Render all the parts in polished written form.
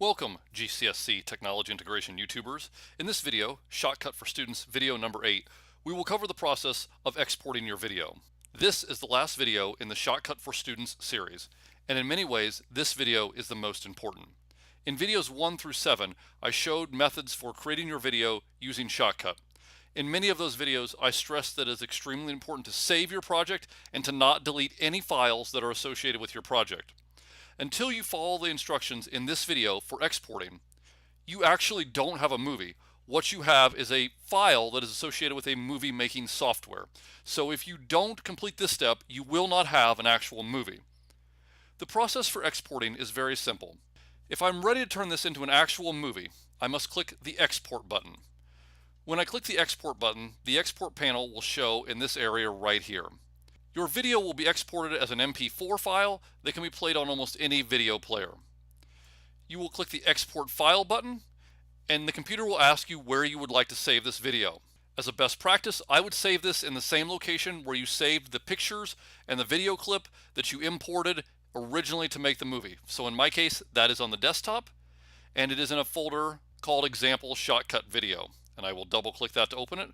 Welcome, GCSC Technology Integration YouTubers. In this video, Shotcut for Students video number 8, we will cover the process of exporting your video. This is the last video in the Shotcut for Students series, and in many ways, this video is the most important. In videos 1 through 7, I showed methods for creating your video using Shotcut. In many of those videos, I stressed that it is extremely important to save your project and to not delete any files that are associated with your project. Until you follow the instructions in this video for exporting, you actually don't have a movie. What you have is a file that is associated with a movie making software. So if you don't complete this step, you will not have an actual movie. The process for exporting is very simple. If I'm ready to turn this into an actual movie, I must click the export button. When I click the export button, the export panel will show in this area right here. Your video will be exported as an MP4 file that can be played on almost any video player. You will click the Export File button, and the computer will ask you where you would like to save this video. As a best practice, I would save this in the same location where you saved the pictures and the video clip that you imported originally to make the movie. So in my case, that is on the desktop, and it is in a folder called Example Shotcut Video. And I will double click that to open it.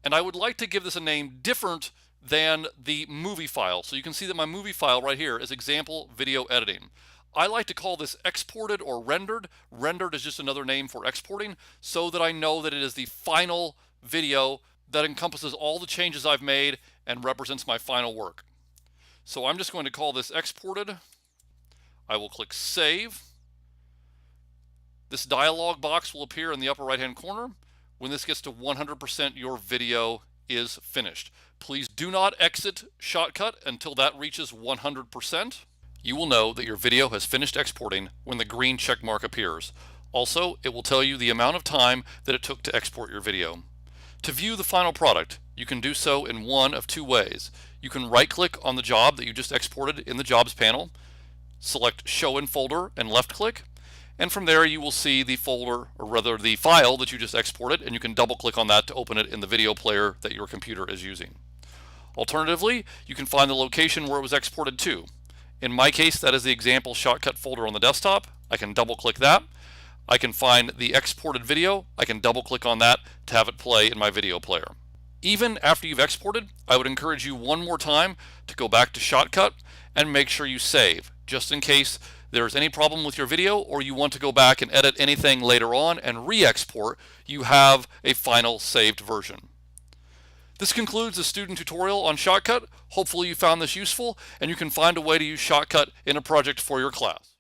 And I would like to give this a name different than the movie file. So you can see that my movie file right here is example video editing. I like to call this exported or rendered. Rendered is just another name for exporting, so that I know that it is the final video that encompasses all the changes I've made and represents my final work. So I'm just going to call this exported. I will click save. This dialog box will appear in the upper right hand corner. When this gets to 100%, your video is finished. Please do not exit Shotcut until that reaches 100%. You will know that your video has finished exporting when the green check mark appears. Also, it will tell you the amount of time that it took to export your video. To view the final product, you can do so in one of two ways. You can right-click on the job that you just exported in the Jobs panel, select Show in Folder and left-click, and from there you will see the folder, or rather the file that you just exported, and you can double-click on that to open it in the video player that your computer is using. Alternatively, you can find the location where it was exported to. In my case, that is the example Shotcut folder on the desktop. I can double-click that. I can find the exported video. I can double-click on that to have it play in my video player. Even after you've exported, I would encourage you one more time to go back to Shotcut and make sure you save, just in case there's any problem with your video or you want to go back and edit anything later on and re-export, you have a final saved version. This concludes the student tutorial on Shotcut. Hopefully you found this useful and you can find a way to use Shotcut in a project for your class.